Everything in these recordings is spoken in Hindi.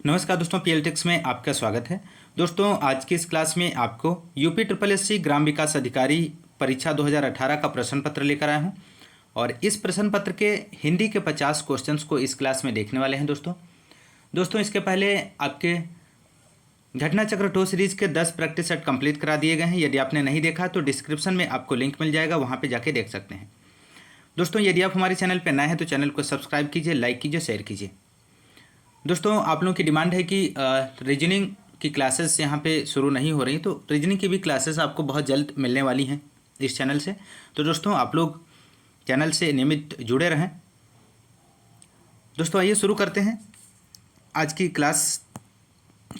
नमस्कार दोस्तों, पीएलटेक्स में आपका स्वागत है। दोस्तों, आज की इस क्लास में आपको यूपी ट्रिपल एससी ग्राम विकास अधिकारी परीक्षा 2018 का प्रश्न पत्र लेकर आया हूं और इस प्रश्न पत्र के हिंदी के 50 क्वेश्चंस को इस क्लास में देखने वाले हैं। दोस्तों इसके पहले आपके घटना चक्र टू सीरीज के 10 प्रैक्टिस सेट कंप्लीट करा दिए गए हैं। यदि आपने नहीं देखा तो डिस्क्रिप्शन में आपको लिंक मिल जाएगा, वहाँ पर जाके देख सकते हैं। दोस्तों यदि आप हमारे चैनल पर नए हैं तो चैनल को सब्सक्राइब कीजिए, लाइक कीजिए, शेयर कीजिए। दोस्तों आप लोगों की डिमांड है कि रीजनिंग की क्लासेस यहाँ पे शुरू नहीं हो रही, तो रीजनिंग की भी क्लासेस आपको बहुत जल्द मिलने वाली हैं इस चैनल से। तो दोस्तों आप लोग चैनल से नियमित जुड़े रहें। दोस्तों आइए शुरू करते हैं आज की क्लास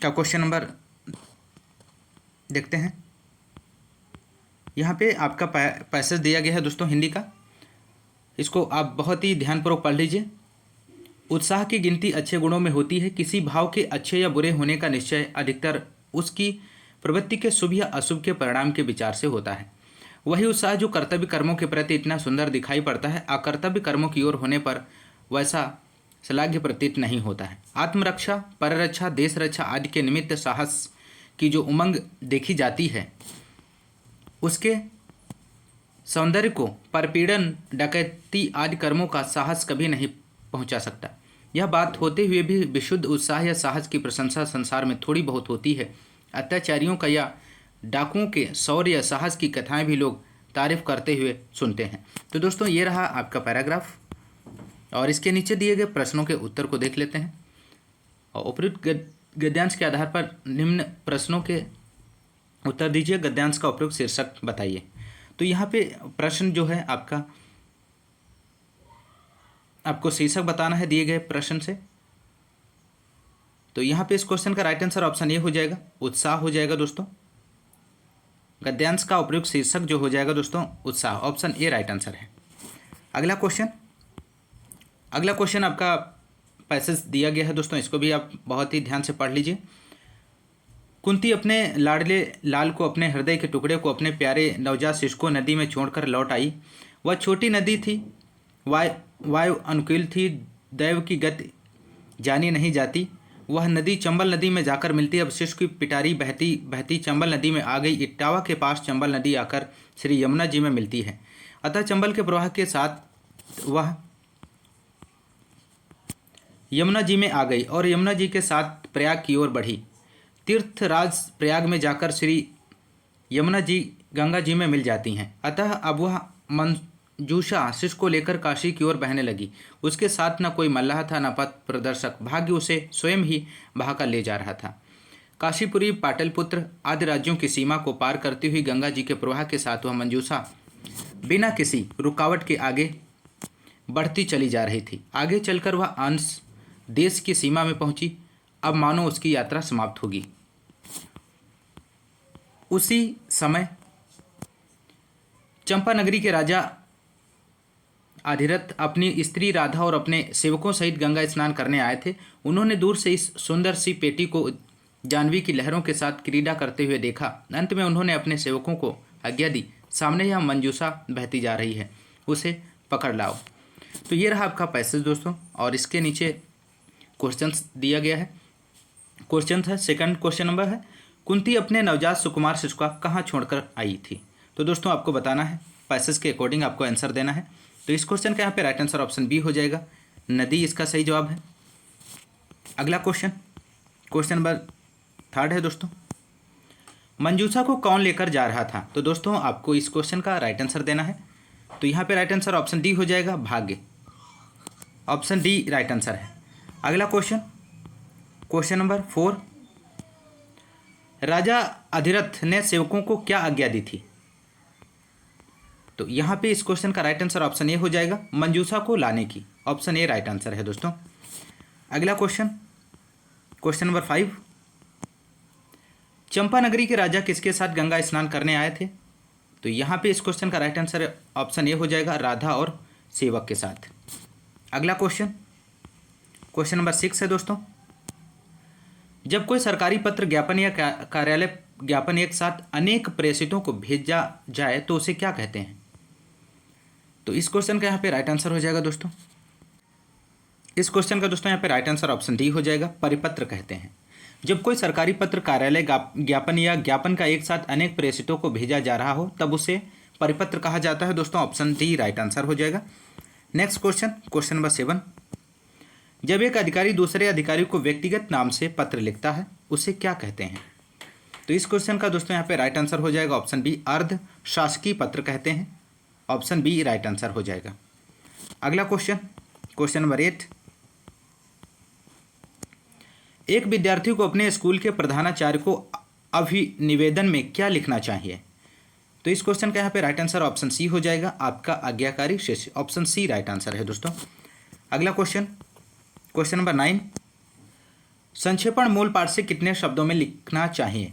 का क्वेश्चन नंबर देखते हैं। यहाँ पे आपका पैसेज दिया गया है दोस्तों हिंदी का, इसको आप बहुत ही ध्यानपूर्वक पढ़ लीजिए। उत्साह की गिनती अच्छे गुणों में होती है। किसी भाव के अच्छे या बुरे होने का निश्चय अधिकतर उसकी प्रवृत्ति के शुभ या अशुभ के परिणाम के विचार से होता है। वही उत्साह जो कर्तव्य कर्मों के प्रति इतना सुंदर दिखाई पड़ता है, अकर्तव्य कर्मों की ओर होने पर वैसा श्लाघ्य प्रतीत नहीं होता है। आत्मरक्षा, पररक्षा, देश रक्षा आदि के निमित्त साहस की जो उमंग देखी जाती है, उसके सौंदर्य को परपीड़न, डकैती आदि कर्मों का साहस कभी नहीं पहुंचा सकता। यह बात होते हुए भी विशुद्ध उत्साह या साहस की प्रशंसा संसार में थोड़ी बहुत होती है। अत्याचारियों का या डाकुओं के शौर्य या साहस की कथाएं भी लोग तारीफ करते हुए सुनते हैं। तो दोस्तों ये रहा आपका पैराग्राफ और इसके नीचे दिए गए प्रश्नों के उत्तर को देख लेते हैं और उपयुक्त गद्यांश के आधार पर निम्न प्रश्नों के उत्तर दीजिए। गद्यांश का उपयुक्त शीर्षक बताइए। तो यहाँ पे प्रश्न जो है आपको शीर्षक बताना है दिए गए प्रश्न से। तो यहाँ पे इस क्वेश्चन का राइट आंसर ऑप्शन ए हो जाएगा, उत्साह हो जाएगा दोस्तों। गद्यांश का उपयुक्त शीर्षक जो हो जाएगा दोस्तों उत्साह, ऑप्शन ए राइट आंसर है। अगला क्वेश्चन आपका पैसेज दिया गया है दोस्तों, इसको भी आप बहुत ही ध्यान से पढ़ लीजिए। कुंती अपने लाडले लाल को, अपने हृदय के टुकड़े को, अपने प्यारे नवजात शिशु को नदी में छोड़कर लौट आई। वह छोटी नदी थी, वायु अनुकूल थी, दैव की गति जानी नहीं जाती। वह नदी चंबल नदी में जाकर मिलती। अब शिशु की पिटारी बहती बहती चंबल नदी में आ गई। इटावा के पास चंबल नदी आकर श्री यमुना जी में मिलती है। अतः चंबल के प्रवाह के साथ वह यमुना जी में आ गई और यमुना जी के साथ प्रयाग की ओर बढ़ी। तीर्थराज प्रयाग में जाकर श्री यमुना जी गंगा जी में मिल जाती हैं। अतः अब वह मंजूषा शिशु को लेकर काशी की ओर बहने लगी। उसके साथ न कोई मल्लाह था, न पथ प्रदर्शक। भाग्य उसे स्वयं ही बहाकर ले जा रहा था। काशीपुरी, पाटलिपुत्र आदि राज्यों की सीमा को पार करती हुई गंगा जी के प्रवाह के साथ वह मंजूषा बिना किसी रुकावट के आगे बढ़ती चली जा रही थी। आगे चलकर वह अंश देश की सीमा में पहुंची। अब मानो उसकी यात्रा समाप्त होगी। उसी समय चंपानगरी के राजा अधिरथ अपनी स्त्री राधा और अपने सेवकों सहित गंगा स्नान करने आए थे। उन्होंने दूर से इस सुंदर सी पेटी को जानवी की लहरों के साथ क्रीड़ा करते हुए देखा। अंत में उन्होंने अपने सेवकों को आज्ञा दी, सामने यह मंजूषा बहती जा रही है, उसे पकड़ लाओ। तो ये रहा आपका पैसेज दोस्तों और इसके नीचे क्वेश्चन दिया गया है। क्वेश्चन है, सेकंड क्वेश्चन नंबर है, कुंती अपने नवजात सुकुमार शिशु को कहाँ छोड़कर आई थी। तो दोस्तों आपको बताना है, पैसेज के अकॉर्डिंग आपको आंसर देना है। तो इस क्वेश्चन का यहाँ पे राइट आंसर ऑप्शन बी हो जाएगा, नदी इसका सही जवाब है। अगला क्वेश्चन नंबर थर्ड है दोस्तों, मंजूषा को कौन लेकर जा रहा था। तो दोस्तों आपको इस क्वेश्चन का राइट आंसर देना है। तो यहाँ पे राइट आंसर ऑप्शन डी हो जाएगा, भाग्य, ऑप्शन डी राइट आंसर है। अगला क्वेश्चन नंबर 4, राजा अधिरथ ने सेवकों को क्या आज्ञा दी थी। तो यहाँ पे इस क्वेश्चन का राइट आंसर ऑप्शन ए हो जाएगा, मंजूषा को लाने की, ऑप्शन ए राइट आंसर है दोस्तों। अगला क्वेश्चन नंबर 5, चंपानगरी के राजा किसके साथ गंगा स्नान करने आए थे। तो यहाँ पे इस क्वेश्चन का राइट आंसर ऑप्शन ए हो जाएगा, राधा और सेवक के साथ। अगला क्वेश्चन नंबर 6 है दोस्तों, जब कोई सरकारी पत्र, ज्ञापन या कार्यालय ज्ञापन एक साथ अनेक प्रेषितों को भेजा जाए तो उसे क्या कहते हैं। तो इस क्वेश्चन का यहाँ पे राइट आंसर हो जाएगा दोस्तों, इस क्वेश्चन का दोस्तों यहाँ पे राइट आंसर ऑप्शन डी हो जाएगा। परिपत्र कहते हैं जब कोई सरकारी पत्र, कार्यालय ज्ञापन या ज्ञापन का एक साथ अनेक प्रेषितों को भेजा जा रहा हो तब उसे परिपत्र कहा जाता है दोस्तों। ऑप्शन डी राइट आंसर हो जाएगा। Next question, question number 7। जब एक अधिकारी दूसरे अधिकारी को व्यक्तिगत नाम से पत्र लिखता है उसे क्या कहते हैं? तो इस क्वेश्चन का दोस्तों यहाँ पे राइट आंसर हो जाएगा ऑप्शन बी, अर्ध शासकीय पत्र कहते हैं। ऑप्शन बी राइट आंसर हो जाएगा। अगला क्वेश्चन, क्वेश्चन नंबर 8। एक विद्यार्थी को अपने स्कूल के प्रधानाचार्य को अभिनिवेदन में क्या लिखना चाहिए? तो इस क्वेश्चन का यहाँ पे राइट आंसर ऑप्शन सी हो जाएगा, आपका आज्ञाकारी शिष्य। ऑप्शन सी राइट आंसर है दोस्तों। अगला क्वेश्चन, क्वेश्चन नंबर 9। संक्षेपण मूल पाठ से कितने शब्दों में लिखना चाहिए?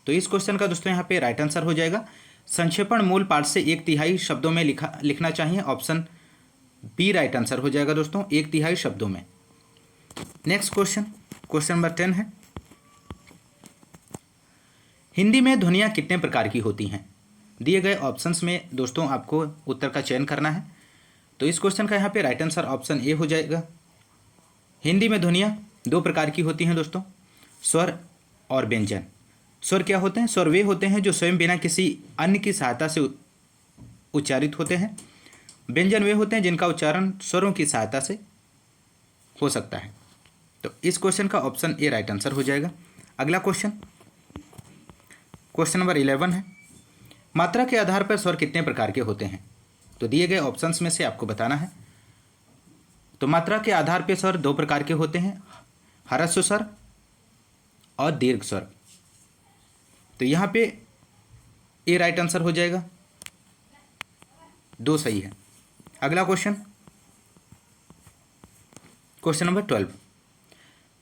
तो इस क्वेश्चन का दोस्तों यहाँ पे राइट आंसर हो जाएगा, संक्षेपण मूल पाठ से 1/3 शब्दों में लिखना चाहिए। ऑप्शन बी राइट आंसर हो जाएगा दोस्तों, 1/3 शब्दों में। नेक्स्ट क्वेश्चन, क्वेश्चन नंबर 10 है, हिंदी में ध्वनियाँ कितने प्रकार की होती हैं? दिए गए ऑप्शंस में दोस्तों आपको उत्तर का चयन करना है। तो इस क्वेश्चन का यहाँ पे राइट आंसर ऑप्शन ए हो जाएगा। हिंदी में ध्वनियाँ 2 प्रकार की होती हैं दोस्तों, स्वर और व्यंजन। स्वर क्या होते हैं? स्वर वे होते हैं जो स्वयं बिना किसी अन्य की सहायता से उच्चारित होते हैं। व्यंजन वे होते हैं जिनका उच्चारण स्वरों की सहायता से हो सकता है। तो इस क्वेश्चन का ऑप्शन ए राइट आंसर हो जाएगा। अगला क्वेश्चन, क्वेश्चन नंबर 11 है, मात्रा के आधार पर स्वर कितने प्रकार के होते हैं? तो दिए गए ऑप्शंस में से आपको बताना है। तो मात्रा के आधार पर स्वर 2 प्रकार के होते हैं, ह्रस्व स्वर और दीर्घ स्वर। तो यहाँ पे ए राइट आंसर हो जाएगा, 2 सही है। अगला क्वेश्चन, क्वेश्चन नंबर 12,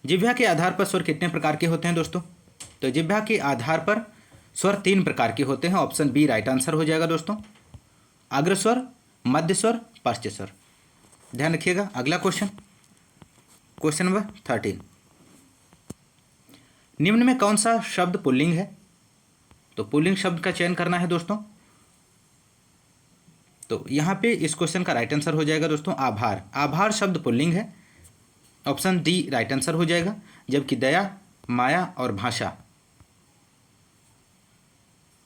जिह्वा के आधार पर स्वर कितने प्रकार के होते हैं दोस्तों? तो जिह्वा के आधार पर स्वर 3 प्रकार के होते हैं। ऑप्शन बी राइट आंसर हो जाएगा दोस्तों, अग्रस्वर, मध्य स्वर, पश्च स्वर। ध्यान रखिएगा। अगला क्वेश्चन, क्वेश्चन नंबर 13, निम्न में कौन सा शब्द पुल्लिंग है? तो पुल्लिंग शब्द का चयन करना है दोस्तों। तो यहाँ पे इस क्वेश्चन का राइट आंसर हो जाएगा दोस्तों आभार। आभार शब्द पुल्लिंग है। ऑप्शन डी राइट आंसर हो जाएगा। जबकि दया, माया और भाषा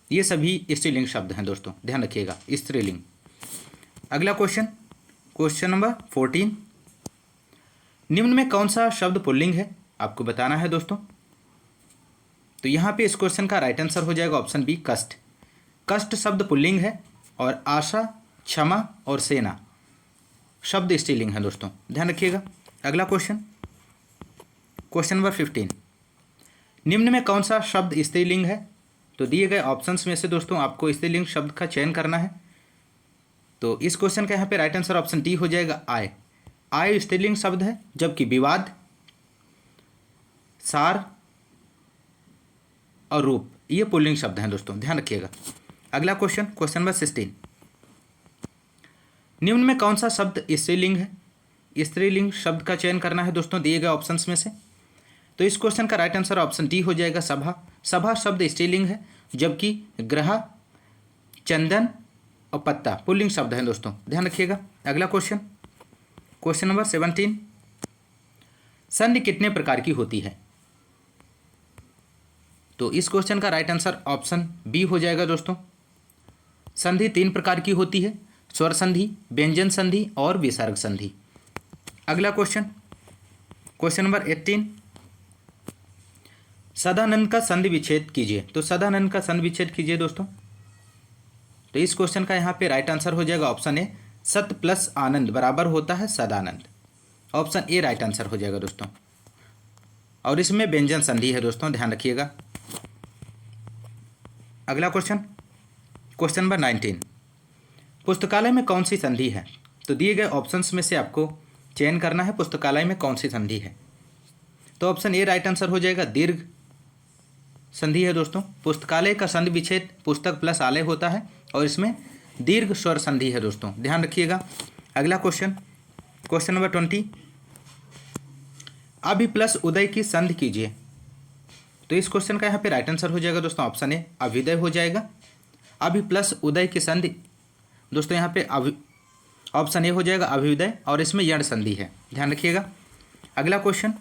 ये सभी स्त्रीलिंग शब्द हैं दोस्तों, ध्यान रखिएगा, स्त्रीलिंग। अगला क्वेश्चन, क्वेश्चन नंबर 14, निम्न में कौन सा शब्द पुल्लिंग है? आपको बताना है दोस्तों। तो यहाँ पे इस क्वेश्चन का राइट आंसर हो जाएगा ऑप्शन बी, कष्ट। कष्ट शब्द पुल्लिंग है और आशा, क्षमा और सेना शब्द स्त्रीलिंग है दोस्तों, ध्यान रखिएगा। अगला क्वेश्चन, क्वेश्चन नंबर 15, निम्न में कौन सा शब्द स्त्रीलिंग है? तो दिए गए ऑप्शंस में से दोस्तों आपको स्त्रीलिंग शब्द का चयन करना है। तो इस क्वेश्चन का यहाँ पे राइट आंसर ऑप्शन डी हो जाएगा, आय। आय स्त्रीलिंग शब्द है, जबकि विवाद, सार और रूप ये पुल्लिंग शब्द हैं दोस्तों, ध्यान रखिएगा। अगला क्वेश्चन, क्वेश्चन नंबर 16, निम्न में कौन सा शब्द स्त्रीलिंग है? स्त्रीलिंग शब्द का चयन करना है दोस्तों दिए गए ऑप्शंस में से। तो इस क्वेश्चन का राइट आंसर ऑप्शन डी हो जाएगा, सभा। सभा शब्द स्त्रीलिंग है, जबकि ग्रह, चंदन और पत्ता पुल्लिंग शब्द हैं दोस्तों, ध्यान रखिएगा। अगला क्वेश्चन, क्वेश्चन नंबर 17, संधि कितने प्रकार की होती है? तो इस क्वेश्चन का राइट आंसर ऑप्शन बी हो जाएगा दोस्तों। संधि 3 प्रकार की होती है, स्वर संधि, व्यंजन संधि और विसर्ग संधि। अगला क्वेश्चन, क्वेश्चन नंबर 18, सदानंद का संधि विच्छेद कीजिए। तो सदानंद का संधि विच्छेद कीजिए दोस्तों। तो इस क्वेश्चन का यहाँ पे राइट आंसर हो जाएगा ऑप्शन ए, सत प्लस आनंद बराबर होता है सदानंद। ऑप्शन ए राइट आंसर हो जाएगा दोस्तों। और इसमें व्यंजन संधि है दोस्तों, ध्यान रखिएगा। अगला क्वेश्चन, क्वेश्चन नंबर 19, पुस्तकालय में कौन सी संधि है? तो दिए गए ऑप्शंस में से आपको चयन करना है पुस्तकालय में कौन सी संधि है। तो ऑप्शन ए राइट आंसर हो जाएगा, दीर्घ संधि है दोस्तों। पुस्तकालय का संधि विच्छेद पुस्तक प्लस आलय होता है और इसमें दीर्घ स्वर संधि है दोस्तों, ध्यान रखिएगा। अगला क्वेश्चन, क्वेश्चन नंबर 20, अभि प्लस उदय की संधि कीजिए। तो इस क्वेश्चन का यहाँ पे राइट आंसर हो जाएगा दोस्तों ऑप्शन ए, अभ्युदय हो जाएगा। अभि प्लस उदय की संधि दोस्तों यहाँ पे ऑप्शन ए हो जाएगा अभ्युदय, और इसमें यण संधि है, ध्यान रखिएगा। अगला क्वेश्चन,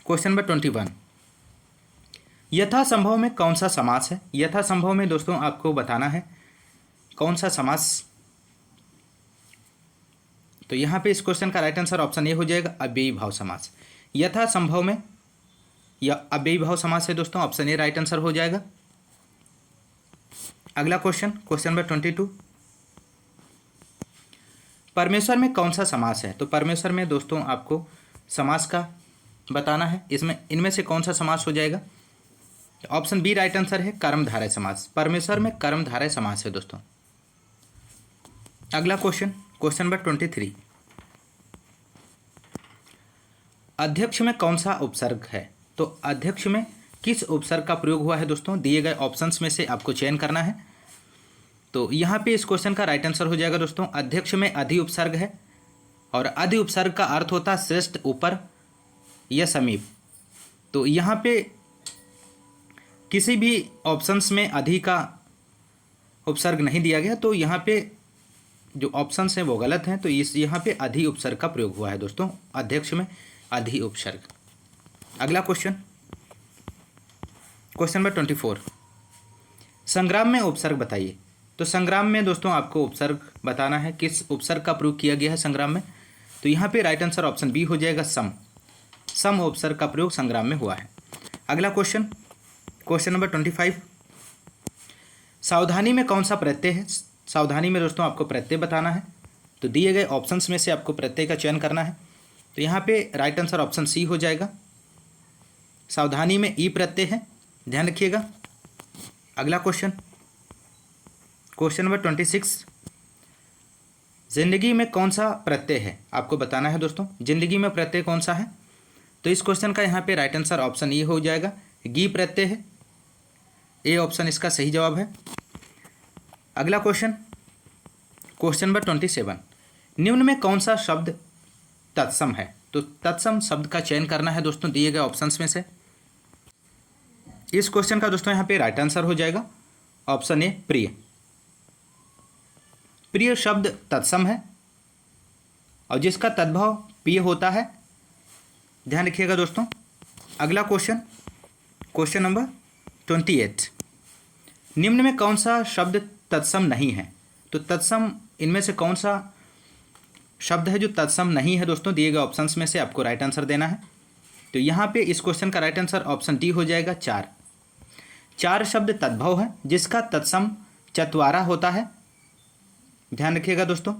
क्वेश्चन नंबर 21, यथासंभव में कौन सा समास है? यथासंभव में दोस्तों आपको बताना है कौन सा समास। तो यहाँ पे इस क्वेश्चन का राइट आंसर ऑप्शन ए हो जाएगा अव्ययी भाव समास। यथासंभव में यह अव्ययी भाव समास है दोस्तों, ऑप्शन ए राइट आंसर हो जाएगा। अगला क्वेश्चन, क्वेश्चन नंबर 22, परमेश्वर में कौन सा समास है? तो परमेश्वर में दोस्तों आपको समास का बताना है, इसमें इनमें से कौन सा समास हो जाएगा? ऑप्शन बी राइट आंसर है कर्मधारय समास। परमेश्वर में कर्मधारय समास है दोस्तों। अगला क्वेश्चन, क्वेश्चन नंबर 23, अध्यक्ष में कौन सा उपसर्ग है? तो अध्यक्ष में किस उपसर्ग का प्रयोग हुआ है दोस्तों? दिए गए ऑप्शंस में से आपको चयन करना है। तो यहाँ पे इस क्वेश्चन का राइट आंसर हो जाएगा दोस्तों अध्यक्ष में अधि उपसर्ग है, और अधि उपसर्ग का अर्थ होता है श्रेष्ठ, ऊपर या समीप। तो यहाँ पे किसी भी ऑप्शंस में अधि का उपसर्ग नहीं दिया गया, तो यहाँ पे जो ऑप्शंस हैं वो गलत हैं। तो इस यहाँ पे अधि उपसर्ग का प्रयोग हुआ है दोस्तों, अध्यक्ष में अधि उपसर्ग। अगला क्वेश्चन, क्वेश्चन नंबर 24, संग्राम में उपसर्ग बताइए। तो संग्राम में दोस्तों आपको उपसर्ग बताना है, किस उपसर्ग का प्रयोग किया गया है संग्राम में। तो यहाँ पे राइट आंसर ऑप्शन बी हो जाएगा सम। सम उपसर्ग का प्रयोग संग्राम में हुआ है। अगला क्वेश्चन, क्वेश्चन नंबर 25, सावधानी में कौन सा प्रत्यय है? सावधानी में दोस्तों आपको प्रत्यय बताना है। तो दिए गए ऑप्शंस में से आपको प्रत्यय का चयन करना है। तो यहाँ पे राइट आंसर ऑप्शन सी हो जाएगा, सावधानी में ई प्रत्यय है, ध्यान रखिएगा। अगला क्वेश्चन, क्वेश्चन नंबर 26, जिंदगी में कौन सा प्रत्यय है? आपको बताना है दोस्तों जिंदगी में प्रत्यय कौन सा है। तो इस क्वेश्चन का यहाँ पे राइट आंसर ऑप्शन ए हो जाएगा, गी प्रत्यय है, ए ऑप्शन इसका सही जवाब है। अगला क्वेश्चन, क्वेश्चन नंबर 27, निम्न में कौन सा शब्द तत्सम है? तो तत्सम शब्द का चयन करना है दोस्तों दिए गए ऑप्शंस में से। इस क्वेश्चन का दोस्तों यहाँ पे राइट आंसर हो जाएगा ऑप्शन ए प्रिय। प्रिय शब्द तत्सम है और जिसका तद्भव प्रिय होता है, ध्यान रखिएगा दोस्तों। अगला क्वेश्चन, क्वेश्चन नंबर 28, निम्न में कौन सा शब्द तत्सम नहीं है? तो तत्सम इनमें से कौन सा शब्द है जो तत्सम नहीं है दोस्तों? दिए गए ऑप्शंस में से आपको राइट आंसर देना है। तो यहाँ पे इस क्वेश्चन का राइट आंसर ऑप्शन डी हो जाएगा चार। चार शब्द तद्भव है जिसका तत्सम चत्वारा होता है, ध्यान रखिएगा दोस्तों।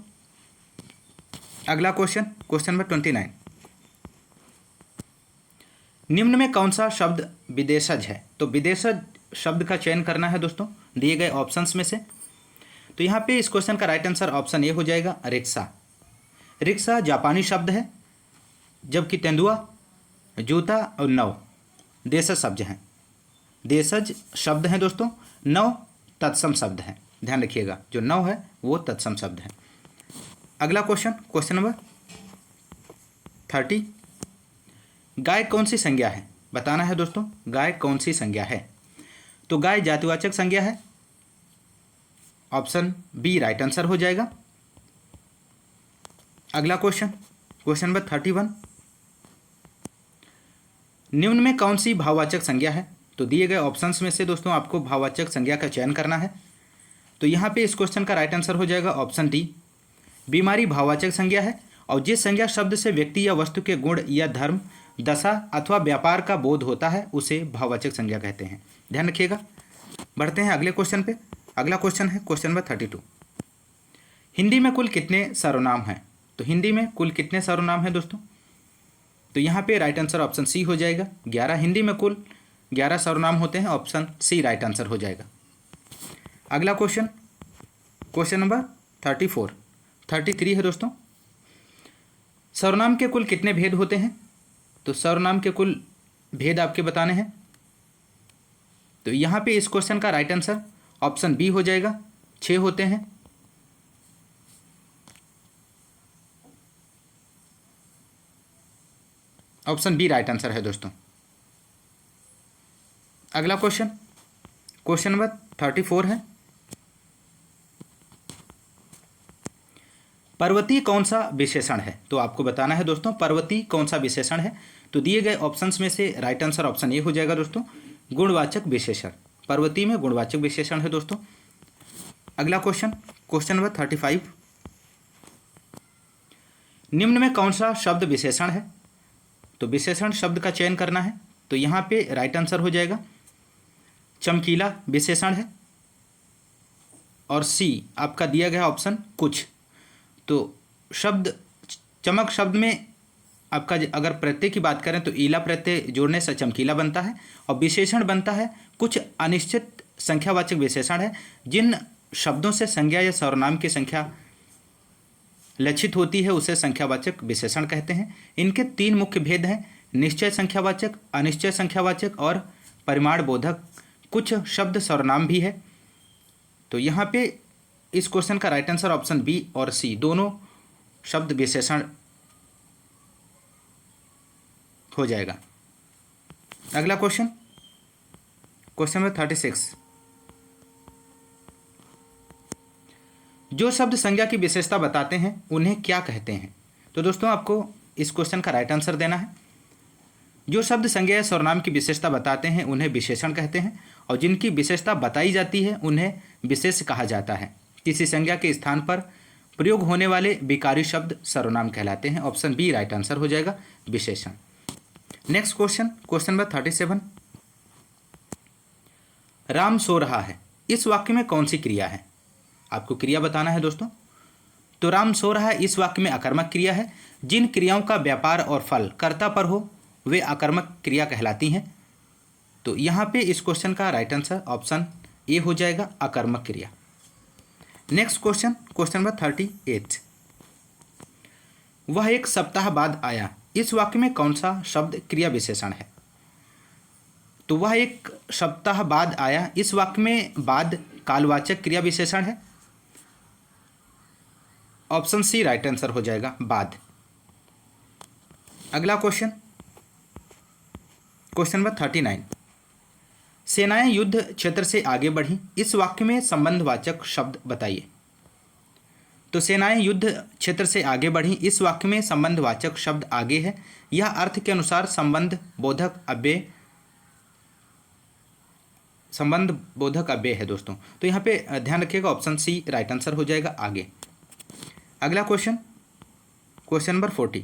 अगला क्वेश्चन, क्वेश्चन नंबर 29, निम्न में कौन सा शब्द विदेशज है? तो विदेशज शब्द का चयन करना है दोस्तों दिए गए ऑप्शंस में से। तो यहाँ पे इस क्वेश्चन का राइट आंसर ऑप्शन ए हो जाएगा रिक्शा। रिक्शा जापानी शब्द है, जबकि तेंदुआ, जूता और नव देशज शब्द हैं। देशज शब्द हैं दोस्तों, नव तत्सम शब्द हैं, ध्यान रखिएगा। जो नव है वो तत्सम शब्द है। अगला क्वेश्चन, क्वेश्चन नंबर 30, गाय कौन सी संज्ञा है? बताना है दोस्तों गाय कौन सी संज्ञा है। तो गाय जातिवाचक संज्ञा है, ऑप्शन बी राइट आंसर हो जाएगा। अगला क्वेश्चन, क्वेश्चन नंबर 31, निम्न में कौन सी भाववाचक संज्ञा है? तो दिए गए ऑप्शंस में से दोस्तों आपको भाववाचक संज्ञा का चयन करना है। तो यहाँ पे इस क्वेश्चन का राइट आंसर हो जाएगा ऑप्शन डी, बीमारी भाववाचक संज्ञा है, और जिस संज्ञा शब्द से व्यक्ति या वस्तु के गुण या धर्म, दशा अथवा व्यापार का बोध होता है उसे भाववाचक संज्ञा कहते हैं, ध्यान रखिएगा। बढ़ते हैं अगले क्वेश्चन पे। अगला क्वेश्चन है क्वेश्चन नंबर 32, हिंदी में कुल कितने सर्वनाम हैं? तो हिंदी में कुल कितने सर्वनाम हैं दोस्तों? तो यहाँ पे राइट आंसर ऑप्शन सी हो जाएगा 11। हिंदी में कुल 11 सर्वनाम होते हैं, ऑप्शन सी राइट आंसर हो जाएगा। अगला क्वेश्चन, क्वेश्चन नंबर 33 है दोस्तों, सर्वनाम के कुल कितने भेद होते हैं? तो सर्वनाम के कुल भेद आपके बताने हैं। तो यहाँ पे इस क्वेश्चन का राइट आंसर ऑप्शन बी हो जाएगा, 6 होते हैं। ऑप्शन बी राइट आंसर है दोस्तों। अगला क्वेश्चन, क्वेश्चन नंबर 34 है, पर्वतीय कौन सा विशेषण है? तो आपको बताना है दोस्तों पर्वतीय कौन सा विशेषण है। तो दिए गए ऑप्शंस में से राइट आंसर ऑप्शन ए हो जाएगा दोस्तों, गुणवाचक विशेषण। पर्वतीय में गुणवाचक विशेषण है दोस्तों। अगला क्वेश्चन, क्वेश्चन नंबर 35, निम्न में कौन सा शब्द विशेषण है? तो विशेषण शब्द का चयन करना है। तो यहाँ पे राइट आंसर हो जाएगा चमकीला विशेषण है, और सी आपका दिया गया ऑप्शन कुछ। तो शब्द चमक शब्द में आपका अगर प्रत्यय की बात करें तो ईला प्रत्यय जोड़ने से चमकीला बनता है, और विशेषण बनता है कुछ अनिश्चित संख्यावाचक विशेषण है जिन शब्दों से संज्ञा या सर्वनाम की संख्या लक्षित होती है उसे संख्यावाचक विशेषण कहते हैं। इनके 3 मुख्य भेद हैं, निश्चय संख्यावाचक, अनिश्चय संख्यावाचक और परिमाण बोधक। कुछ शब्द सर्वनाम भी है। तो यहाँ पे इस क्वेश्चन का राइट आंसर ऑप्शन बी और सी दोनों शब्द विशेषण हो जाएगा। अगला क्वेश्चन, क्वेश्चन नंबर 36, जो शब्द संज्ञा की विशेषता बताते हैं उन्हें क्या कहते हैं? तो दोस्तों आपको इस क्वेश्चन का राइट आंसर देना है। जो शब्द संज्ञा या सर्वनाम की विशेषता बताते हैं उन्हें विशेषण कहते हैं, और जिनकी विशेषता बताई जाती है उन्हें विशेष कहा जाता है। किसी संज्ञा के स्थान पर प्रयोग होने वाले विकारी शब्द सर्वनाम कहलाते हैं। ऑप्शन बी राइट आंसर हो जाएगा, विशेषण। Next question, question number 37, Ram सो रहा है, इस वाक्य में कौन सी क्रिया है? आपको क्रिया बताना है दोस्तों। तो राम सो रहा है इस वाक्य में आकर्मक क्रिया है। जिन क्रियाओं का व्यापार और फल कर्ता पर हो वे आकर्मक क्रिया कहलाती हैं। तो यहाँ पे इस क्वेश्चन का राइट आंसर ऑप्शन ए हो जाएगा, आकर्मक क्रिया। नेक्स्ट क्वेश्चन, क्वेश्चन नंबर 38, वह एक सप्ताह बाद आया, इस वाक्य में कौन सा शब्द क्रिया विशेषण है? तो वह एक सप्ताह बाद आया, इस वाक्य में बाद कालवाचक क्रिया विशेषण है। ऑप्शन सी राइट आंसर हो जाएगा, बाद। अगला क्वेश्चन, क्वेश्चन नंबर 39, सेनाएं युद्ध क्षेत्र से आगे बढ़ी, इस वाक्य में संबंधवाचक शब्द बताइए। तो सेनाएं युद्ध क्षेत्र से आगे बढ़ी, इस वाक्य में संबंधवाचक शब्द आगे है। यह अर्थ के अनुसार संबंध बोधक अव्यय है दोस्तों। तो यहाँ पे ध्यान रखिएगा, ऑप्शन सी राइट आंसर हो जाएगा, आगे। अगला क्वेश्चन, क्वेश्चन नंबर 40,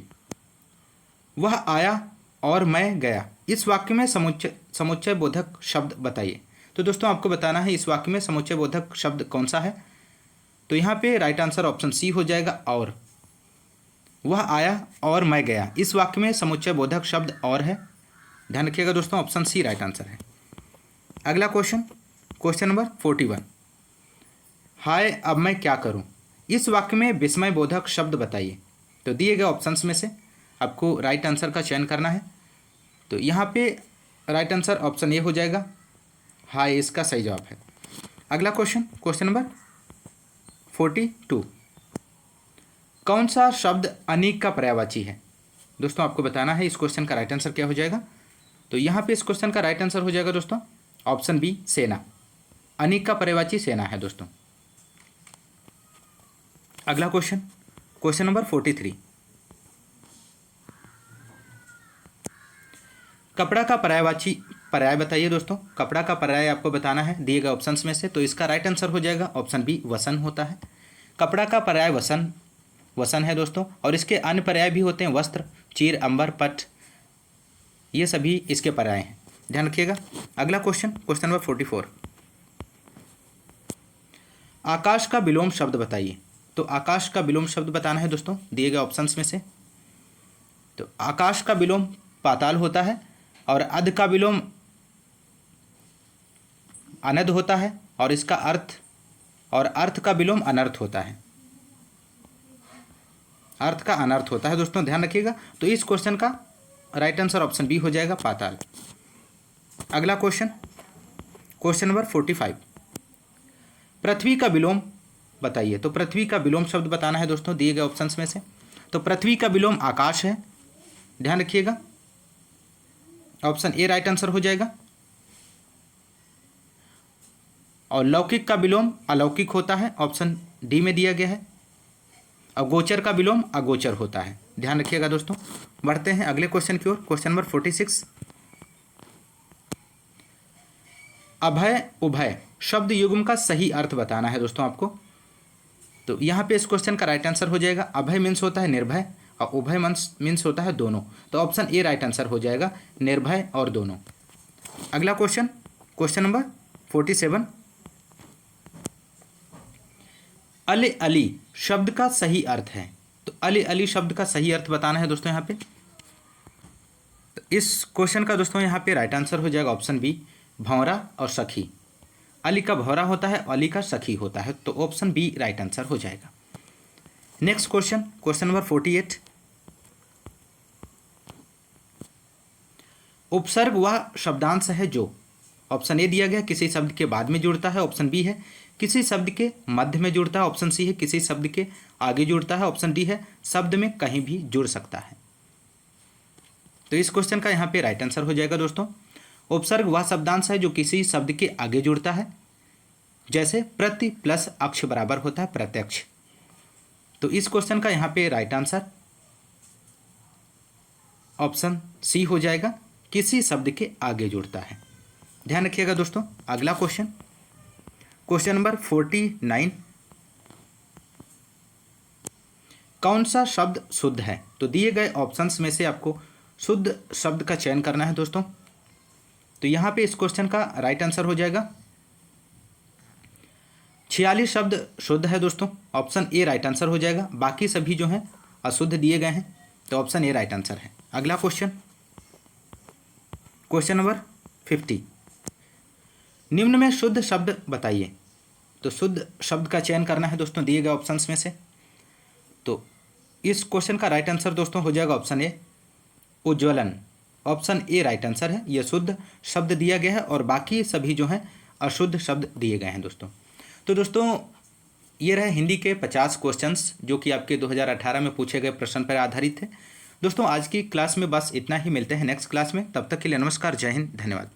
वह आया और मैं गया, इस वाक्य में समुच्चय बोधक शब्द बताइए। तो दोस्तों आपको बताना है इस वाक्य में समुच्चय बोधक शब्द कौन सा है। तो यहाँ पे राइट आंसर ऑप्शन सी हो जाएगा, और। वह आया और मैं गया, इस वाक्य में समुच्चय बोधक शब्द और है। ध्यान रखिएगा दोस्तों, ऑप्शन सी राइट आंसर है। अगला क्वेश्चन, क्वेश्चन नंबर 41, हाय अब मैं क्या करूं, इस वाक्य में विस्मय बोधक शब्द बताइए। तो दिए गए ऑप्शंस में से आपको राइट आंसर का चयन करना है। तो यहाँ पे राइट आंसर ऑप्शन ए हो जाएगा, हाय इसका सही जवाब है। अगला क्वेश्चन, क्वेश्चन नंबर 42, कौन सा शब्द अनेक का पर्यायवाची है? दोस्तों आपको बताना है इस क्वेश्चन का राइट आंसर क्या हो जाएगा। तो यहाँ पे इस क्वेश्चन का राइट आंसर हो जाएगा दोस्तों, ऑप्शन बी सेना। अनेक का पर्यायवाची सेना है दोस्तों। अगला क्वेश्चन, क्वेश्चन नंबर 43, कपड़ा का पर्याय बताइए दोस्तों। कपड़ा का पर्याय आपको बताना है दिए गए ऑप्शंस में से। तो इसका राइट आंसर हो जाएगा ऑप्शन बी वसन होता है। कपड़ा का पर्याय वसन है दोस्तों, और इसके अन्य पर्याय भी होते हैं, वस्त्र, चीर, अंबर, पट, ये सभी इसके पर्याय हैं, ध्यान रखिएगा। अगला क्वेश्चन, क्वेश्चन नंबर 44, आकाश का विलोम शब्द बताइए। तो आकाश का विलोम शब्द बताना है दोस्तों दिए गए ऑप्शंस में से। तो आकाश का विलोम पाताल होता है, और अध का विलोम अनध होता है, और इसका अर्थ का विलोम अनर्थ होता है। अर्थ का अनर्थ होता है दोस्तों, ध्यान रखिएगा। तो इस क्वेश्चन का राइट आंसर ऑप्शन बी हो जाएगा, पाताल। अगला क्वेश्चन, क्वेश्चन नंबर 45, पृथ्वी का विलोम बताइए। तो पृथ्वी का विलोम शब्द बताना है दोस्तों दिए गए ऑप्शंस में से। तो पृथ्वी का विलोम आकाश है, ध्यान रखिएगा, ऑप्शन ए राइट आंसर हो जाएगा। और लौकिक का विलोम अलौकिक होता है, ऑप्शन डी में दिया गया है। अगोचर का विलोम अगोचर होता है, ध्यान रखिएगा दोस्तों। बढ़ते हैं अगले क्वेश्चन की ओर। Question number 46। अभय उभय शब्द युग्म का सही अर्थ बताना है दोस्तों आपको। तो यहाँ पे इस क्वेश्चन का राइट आंसर हो जाएगा, अभय मीन्स होता है निर्भय और उभय मीन्स होता है दोनों। तो ऑप्शन ए राइट आंसर हो जाएगा, निर्भय और दोनों। अगला क्वेश्चन, क्वेश्चन नंबर 47। अले अली शब्द का सही अर्थ है। तो अले अली शब्द का सही अर्थ बताना है दोस्तों यहाँ पे। तो इस क्वेश्चन का दोस्तों यहाँ पे राइट आंसर हो जाएगा ऑप्शन बी, भौरा और सखी। अली का भौरा होता है, अली का सखी होता है, तो ऑप्शन बी राइट आंसर हो जाएगा। Next question, question number 48। उपसर्ग वह शब्दांश है जो, ऑप्शन ए दिया गया किसी शब्द के बाद में जुड़ता है, ऑप्शन बी है किसी शब्द के मध्य में जुड़ता है, ऑप्शन सी है किसी शब्द के आगे जुड़ता है, ऑप्शन डी है शब्द में कहीं भी जुड़ सकता है। तो इस क्वेश्चन का यहाँ पे राइट आंसर हो जाएगा दोस्तों, उपसर्ग वह शब्दांश है जो किसी शब्द के आगे जुड़ता है, जैसे प्रति प्लस अक्ष बराबर होता है प्रत्यक्ष। तो इस क्वेश्चन का यहाँ पे राइट आंसर ऑप्शन सी हो जाएगा, किसी शब्द के आगे जुड़ता है। ध्यान रखिएगा दोस्तों। अगला क्वेश्चन, क्वेश्चन नंबर 49। कौन सा शब्द शुद्ध है? तो दिए गए ऑप्शंस में से आपको शुद्ध शब्द का चयन करना है दोस्तों। तो यहाँ पे इस क्वेश्चन का राइट आंसर हो जाएगा 46 शब्द शुद्ध है दोस्तों, ऑप्शन ए राइट आंसर हो जाएगा। बाकी सभी जो हैं अशुद्ध दिए गए हैं, तो ऑप्शन ए राइट आंसर है। अगला क्वेश्चन, क्वेश्चन नंबर 50। निम्न में शुद्ध शब्द बताइए। तो शुद्ध शब्द का चयन करना है दोस्तों दिए गए ऑप्शंस में से। तो इस क्वेश्चन का राइट आंसर दोस्तों हो जाएगा ऑप्शन ए, उज्ज्वलन। ऑप्शन ए राइट आंसर है, यह शुद्ध शब्द दिया गया है और बाकी सभी जो हैं अशुद्ध शब्द दिए गए हैं दोस्तों। तो दोस्तों ये रहे हिंदी के 50 क्वेश्चंस जो कि आपके 2018 में पूछे गए प्रश्न पर आधारित थे। दोस्तों आज की क्लास में बस इतना ही, मिलते हैं नेक्स्ट क्लास में, तब तक के लिए नमस्कार, जय हिंद, धन्यवाद।